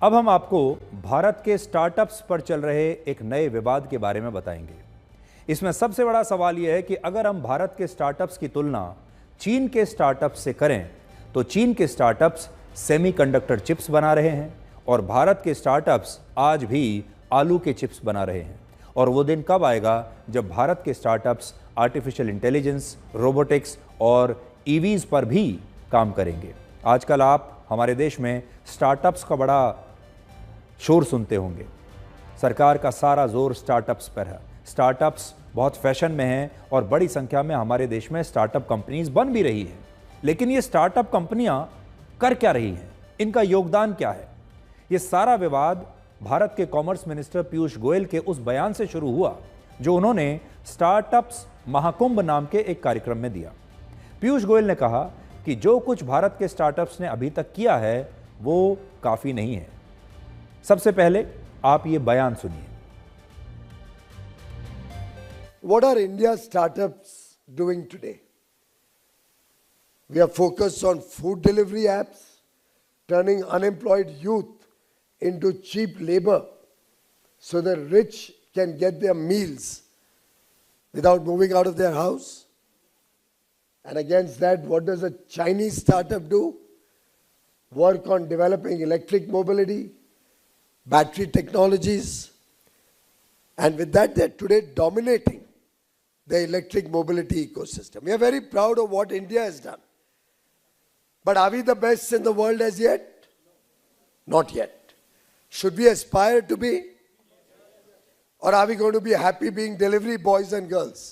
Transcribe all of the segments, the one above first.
अब हम आपको भारत के स्टार्टअप्स पर चल रहे एक नए विवाद के बारे में बताएंगे। इसमें सबसे बड़ा सवाल यह है कि अगर हम भारत के स्टार्टअप्स की तुलना चीन के स्टार्टअप्स से करें तो चीन के स्टार्टअप्स सेमीकंडक्टर चिप्स बना रहे हैं और भारत के स्टार्टअप्स आज भी आलू के चिप्स बना रहे हैं। और वो दिन कब आएगा जब भारत के स्टार्टअप्स आर्टिफिशियल इंटेलिजेंस, रोबोटिक्स और ईवीज पर भी काम करेंगे। आजकल आप हमारे देश में स्टार्टअप्स का बड़ा शोर सुनते होंगे। सरकार का सारा जोर स्टार्टअप्स पर है। स्टार्टअप्स बहुत फैशन में हैं और बड़ी संख्या में हमारे देश में स्टार्टअप कंपनीज बन भी रही हैं। लेकिन ये स्टार्टअप कंपनियां कर क्या रही हैं, इनका योगदान क्या है? ये सारा विवाद भारत के कॉमर्स मिनिस्टर पीयूष गोयल के उस बयान से शुरू हुआ जो उन्होंने स्टार्टअप्स महाकुंभ नाम के एक कार्यक्रम में दिया। पीयूष गोयल ने कहा कि जो कुछ भारत के स्टार्टअप्स ने अभी तक किया है वो काफी नहीं है। सबसे पहले आप ये बयान सुनिए। What are India's startups doing today? We are focused on food delivery apps, turning unemployed youth into cheap labor so the rich can get their meals without moving out of their house. And against that, what does a Chinese startup do? Work on developing electric mobility, battery technologies, and with that they're today dominating the electric mobility ecosystem. We are very proud of what India has done. But are we the best in the world as yet? Not yet. Should we aspire to be? Or are we going to be happy being delivery boys and girls?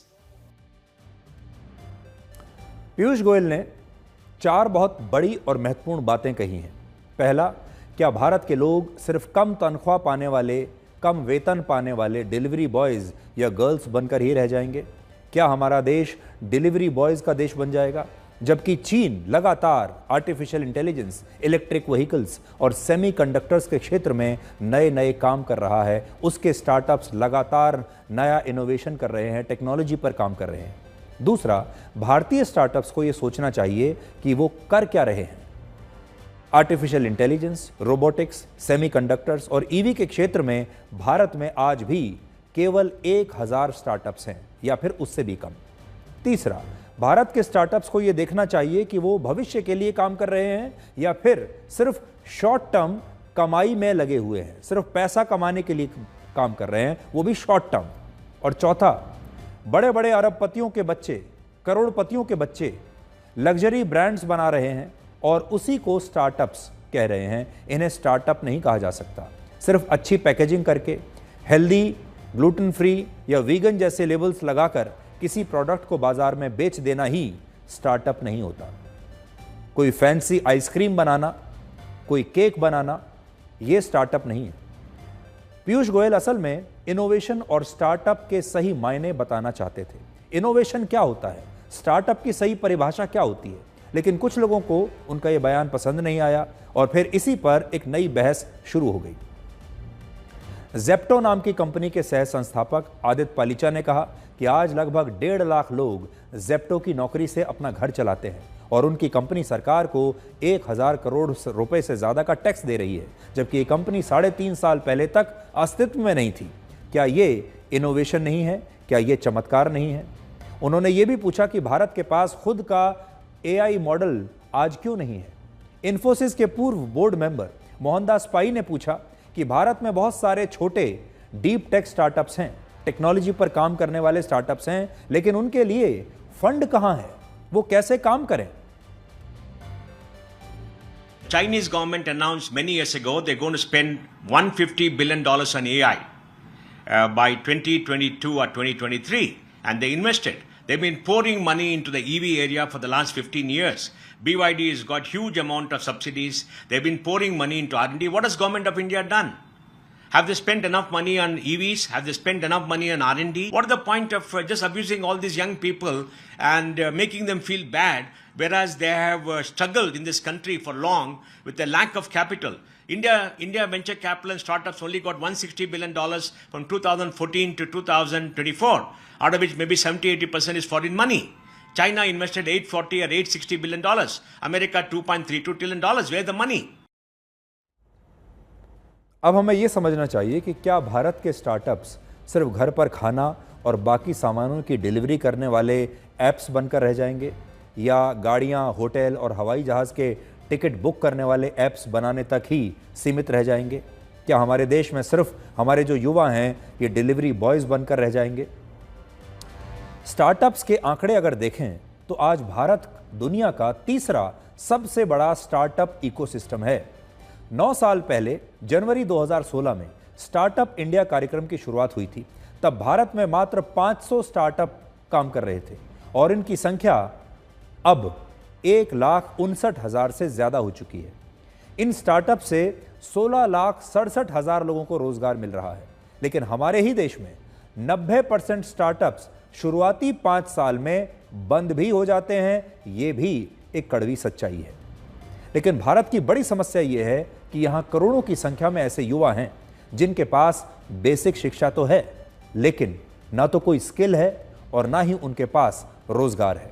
Piyush Goyal ने 4 बहुत बड़ी और महत्वपूर्ण बातें कही हैं। पहला, क्या भारत के लोग सिर्फ कम तनख्वाह पाने वाले, कम वेतन पाने वाले डिलीवरी बॉयज या गर्ल्स बनकर ही रह जाएंगे? क्या हमारा देश डिलीवरी बॉयज का देश बन जाएगा? जबकि चीन लगातार आर्टिफिशियल इंटेलिजेंस, इलेक्ट्रिक व्हीकल्स और सेमीकंडक्टर्स के क्षेत्र में नए नए काम कर रहा है। उसके स्टार्टअप्स लगातार नया इनोवेशन कर रहे हैं, टेक्नोलॉजी पर काम कर रहे हैं। दूसरा, भारतीय स्टार्टअप्स को यह सोचना चाहिए कि वो कर क्या रहे हैं। आर्टिफिशियल इंटेलिजेंस, रोबोटिक्स, सेमीकंडक्टर्स और ईवी के क्षेत्र में भारत में आज भी केवल 1000 स्टार्टअप्स हैं या फिर उससे भी कम। तीसरा, भारत के स्टार्टअप्स को यह देखना चाहिए कि वो भविष्य के लिए काम कर रहे हैं या फिर सिर्फ शॉर्ट टर्म कमाई में लगे हुए हैं, सिर्फ पैसा कमाने के लिए काम कर रहे हैं, वो भी शॉर्ट टर्म। और चौथा, बड़े बड़े अरबपतियों के बच्चे, करोड़पतियों के बच्चे लग्जरी ब्रांड्स बना रहे हैं और उसी को स्टार्टअप्स कह रहे हैं। इन्हें स्टार्टअप नहीं कहा जा सकता। सिर्फ अच्छी पैकेजिंग करके, हेल्दी, ग्लूटेन फ्री या वीगन जैसे लेबल्स लगाकर किसी प्रोडक्ट को बाजार में बेच देना ही स्टार्टअप नहीं होता। कोई फैंसी आइसक्रीम बनाना, कोई केक बनाना, यह स्टार्टअप नहीं है। पीयूष गोयल असल में इनोवेशन और स्टार्टअप के सही मायने बताना चाहते थे। इनोवेशन क्या होता है, स्टार्टअप की सही परिभाषा क्या होती है, लेकिन कुछ लोगों को उनका यह बयान पसंद नहीं आया और फिर इसी पर एक नई बहस शुरू हो गई। ज़ेप्टो नाम की कंपनी के सह संस्थापक आदित्य पालीचा ने कहा कि आज लगभग 1.5 लाख लोग ज़ेप्टो की नौकरी से अपना घर चलाते हैं और उनकी कंपनी सरकार को 1000 करोड़ रुपए से ज्यादा का टैक्स दे रही है, जबकि ये कंपनी 3.5 साल पहले तक अस्तित्व में नहीं थी। क्या ये इनोवेशन नहीं है? क्या ये चमत्कार नहीं है? उन्होंने ये भी पूछा कि भारत के पास खुद का AI मॉडल आज क्यों नहीं है। इन्फोसिस के पूर्व बोर्ड मेंबर मोहनदास पाई ने पूछा कि भारत में बहुत सारे छोटे डीप टेक स्टार्टअप्स हैं, टेक्नोलॉजी पर काम करने वाले स्टार्टअप्स हैं, लेकिन उनके लिए फंड कहां है, वो कैसे काम करें? Chinese government announced many years ago they're going to spend $150 billion on AI by 2022 or 2023, and they invested. They've been pouring money into the EV area for the last 15 years. BYD has got huge amount of subsidies. They've been pouring money into R&D. What has government of India done? Have they spent enough money on EVs? Have they spent enough money on R&D? What is the point of just abusing all these young people and making them feel bad, whereas they have struggled in this country for long with a lack of capital? India venture capital and startups only got $160 billion from 2014 to 2024, out of which maybe 70-80% is foreign money. China invested $840 or $860 billion. America $2.32 trillion. Where's the money? अब हमें यह समझना चाहिए कि क्या भारत के startups सिर्फ घर पर खाना और बाकी सामानों की डिलीवरी करने वाले ऐप्स बनकर रह जाएंगे, या गाड़ियां, होटल और हवाई जहाज़ के टिकट बुक करने वाले ऐप्स बनाने तक ही सीमित रह जाएंगे? क्या हमारे देश में सिर्फ हमारे जो युवा हैं ये डिलीवरी बॉयज़ बनकर रह जाएंगे? स्टार्टअप्स के आंकड़े अगर देखें तो आज भारत दुनिया का तीसरा सबसे बड़ा स्टार्टअप इकोसिस्टम है। 9 साल पहले जनवरी 2016 में स्टार्टअप इंडिया कार्यक्रम की शुरुआत हुई थी। तब भारत में मात्र 500 स्टार्टअप काम कर रहे थे और इनकी संख्या अब 1,59,000 से ज्यादा हो चुकी है। इन स्टार्टअप से 16,67,000 लोगों को रोजगार मिल रहा है। लेकिन हमारे ही देश में 90% स्टार्टअप्स शुरुआती 5 साल में बंद भी हो जाते हैं। ये भी एक कड़वी सच्चाई है। लेकिन भारत की बड़ी समस्या यह है कि यहां करोड़ों की संख्या में ऐसे युवा हैं जिनके पास बेसिक शिक्षा तो है, लेकिन ना तो कोई स्किल है और ना ही उनके पास रोजगार है।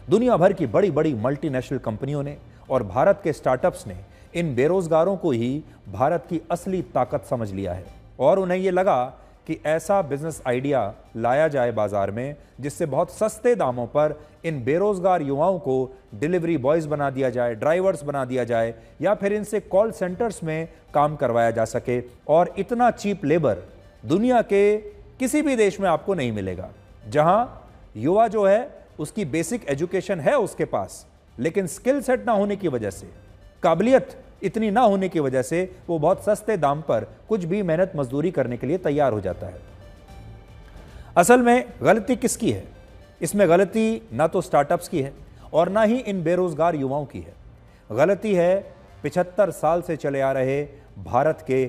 दुनिया भर की बड़ी बड़ी मल्टीनेशनल कंपनियों ने और भारत के स्टार्टअप्स ने इन बेरोजगारों को ही भारत की असली ताकत समझ लिया है और उन्हें यह लगा कि ऐसा बिजनेस आइडिया लाया जाए बाजार में जिससे बहुत सस्ते दामों पर इन बेरोजगार युवाओं को डिलीवरी बॉयज बना दिया जाए, ड्राइवर्स बना दिया जाए, या फिर इनसे कॉल सेंटर्स में काम करवाया जा सके। और इतना चीप लेबर दुनिया के किसी भी देश में आपको नहीं मिलेगा, जहां युवा जो है उसकी बेसिक एजुकेशन है उसके पास, लेकिन स्किल सेट ना होने की वजह से, काबिलियत इतनी ना होने की वजह से वो बहुत सस्ते दाम पर कुछ भी मेहनत मजदूरी करने के लिए तैयार हो जाता है। असल में गलती किसकी है? इसमें गलती ना तो स्टार्टअप्स की है और ना ही इन बेरोजगार युवाओं की है। गलती है 75 साल से चले आ रहे भारत के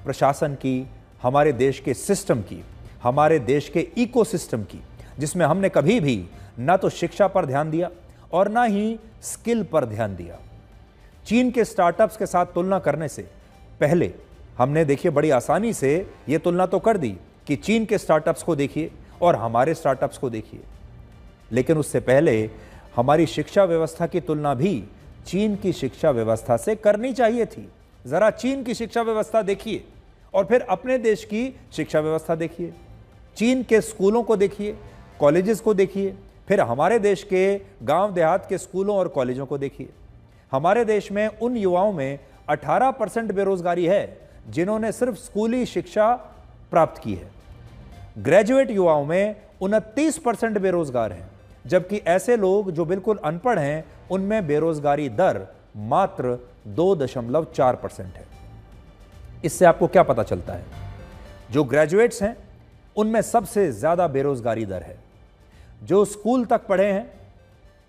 प्रशासन की, हमारे देश के सिस्टम की, हमारे देश के इकोसिस्टम की, जिसमें हमने कभी भी ना तो शिक्षा पर ध्यान दिया और ना ही स्किल पर ध्यान दिया। चीन के स्टार्टअप्स के साथ तुलना करने से पहले हमने देखिए बड़ी आसानी से यह तुलना तो कर दी कि चीन के स्टार्टअप्स को देखिए और हमारे स्टार्टअप्स को देखिए, लेकिन उससे पहले हमारी शिक्षा व्यवस्था की तुलना भी चीन की शिक्षा व्यवस्था से करनी चाहिए थी। जरा चीन की शिक्षा व्यवस्था देखिए और फिर अपने देश की शिक्षा व्यवस्था देखिए। चीन के स्कूलों को देखिए, कॉलेजेस को देखिए, फिर हमारे देश के गांव देहात के स्कूलों और कॉलेजों को देखिए। हमारे देश में उन युवाओं में 18% बेरोजगारी है जिन्होंने सिर्फ स्कूली शिक्षा प्राप्त की है। ग्रेजुएट युवाओं में 29% बेरोजगार हैं, जबकि ऐसे लोग जो बिल्कुल अनपढ़ हैं उनमें बेरोजगारी दर मात्र 2.4% है। इससे आपको क्या पता चलता है? जो ग्रेजुएट्स हैं उनमें सबसे ज्यादा बेरोजगारी दर है। जो स्कूल तक पढ़े हैं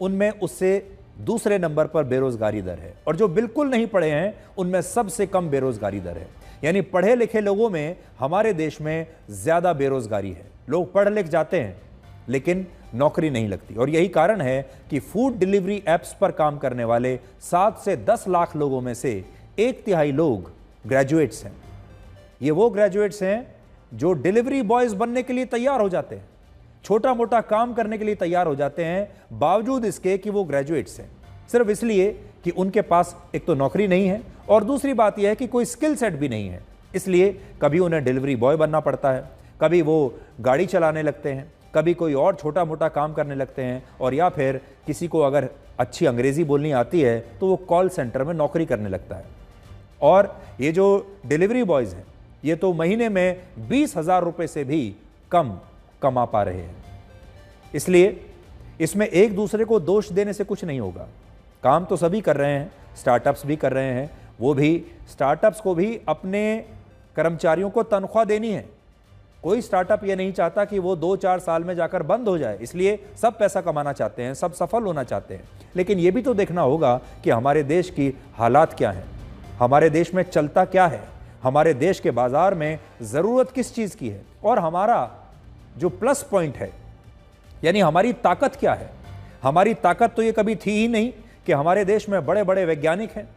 उनमें उससे दूसरे नंबर पर बेरोजगारी दर है, और जो बिल्कुल नहीं पढ़े हैं उनमें सबसे कम बेरोजगारी दर है। यानी पढ़े लिखे लोगों में हमारे देश में ज्यादा बेरोजगारी है। लोग पढ़ लिख जाते हैं लेकिन नौकरी नहीं लगती, और यही कारण है कि फूड डिलीवरी एप्स पर काम करने वाले 7 से 10 लाख लोगों में से 1/3 लोग ग्रेजुएट्स हैं। ये वो ग्रेजुएट्स हैं जो डिलीवरी बॉयज बनने के लिए तैयार हो जाते हैं, छोटा मोटा काम करने के लिए तैयार हो जाते हैं, बावजूद इसके कि वो ग्रेजुएट्स हैं, सिर्फ इसलिए कि उनके पास एक तो नौकरी नहीं है और दूसरी बात यह है कि कोई स्किल सेट भी नहीं है। इसलिए कभी उन्हें डिलीवरी बॉय बनना पड़ता है, कभी वो गाड़ी चलाने लगते हैं, कभी कोई और छोटा मोटा काम करने लगते हैं, और या फिर किसी को अगर अच्छी अंग्रेजी बोलनी आती है तो वो कॉल सेंटर में नौकरी करने लगता है। और ये जो डिलीवरी बॉयज़ हैं ये तो महीने में 20,000 रुपये से भी कम कमा पा रहे हैं। इसलिए इसमें एक दूसरे को दोष देने से कुछ नहीं होगा। काम तो सभी कर रहे हैं, स्टार्टअप्स भी कर रहे हैं, वो भी स्टार्टअप्स को भी अपने कर्मचारियों को तनख्वाह देनी है। कोई स्टार्टअप ये नहीं चाहता कि वो 2-4 साल में जाकर बंद हो जाए, इसलिए सब पैसा कमाना चाहते हैं, सब सफल होना चाहते हैं। लेकिन ये भी तो देखना होगा कि हमारे देश की हालात क्या हैं, हमारे देश में चलता क्या है, हमारे देश के बाजार में ज़रूरत किस चीज़ की है, और हमारा जो प्लस पॉइंट है यानी हमारी ताकत क्या है। हमारी ताकत तो ये कभी थी ही नहीं कि हमारे देश में बड़े बड़े वैज्ञानिक हैं,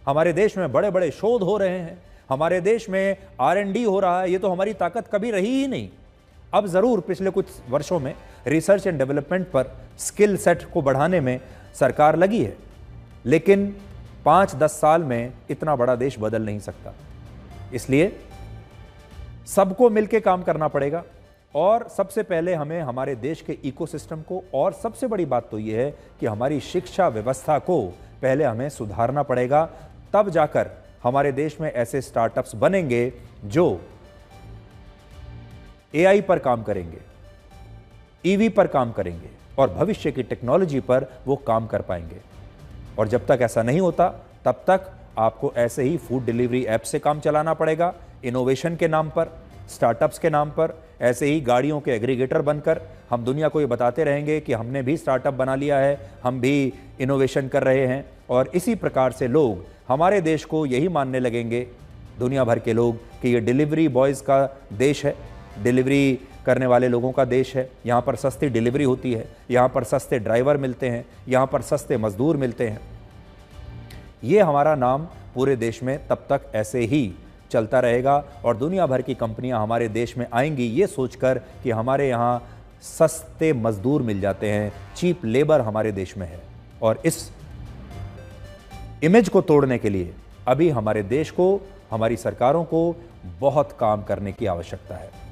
हमारे देश में बड़े बड़े शोध हो रहे हैं, हमारे देश में R&D हो रहा है। ये तो हमारी ताकत कभी रही ही नहीं। अब ज़रूर पिछले कुछ वर्षों में रिसर्च एंड डेवलपमेंट पर स्किल सेट को बढ़ाने में सरकार लगी है, लेकिन 5-10 साल में इतना बड़ा देश बदल नहीं सकता। इसलिए सबको मिलकर काम करना पड़ेगा और सबसे पहले हमें हमारे देश के इकोसिस्टम को, और सबसे बड़ी बात तो यह है कि हमारी शिक्षा व्यवस्था को पहले हमें सुधारना पड़ेगा। तब जाकर हमारे देश में ऐसे स्टार्टअप्स बनेंगे जो एआई पर काम करेंगे, ईवी पर काम करेंगे और भविष्य की टेक्नोलॉजी पर वो काम कर पाएंगे। और जब तक ऐसा नहीं होता तब तक आपको ऐसे ही फूड डिलीवरी ऐप से काम चलाना पड़ेगा, इनोवेशन के नाम पर, स्टार्टअप्स के नाम पर। ऐसे ही गाड़ियों के एग्रीगेटर बनकर हम दुनिया को ये बताते रहेंगे कि हमने भी स्टार्टअप बना लिया है, हम भी इनोवेशन कर रहे हैं। और इसी प्रकार से लोग हमारे देश को यही मानने लगेंगे, दुनिया भर के लोग, कि ये डिलीवरी बॉयज़ का देश है, डिलीवरी करने वाले लोगों का देश है। यहाँ पर सस्ती डिलीवरी होती है, यहाँ पर सस्ते ड्राइवर मिलते हैं, यहाँ पर सस्ते मजदूर मिलते हैं। ये हमारा नाम पूरे देश में तब तक ऐसे ही चलता रहेगा और दुनिया भर की कंपनियां हमारे देश में आएंगी ये सोचकर कि हमारे यहाँ सस्ते मजदूर मिल जाते हैं, चीप लेबर हमारे देश में है। और इस इमेज को तोड़ने के लिए अभी हमारे देश को, हमारी सरकारों को बहुत काम करने की आवश्यकता है।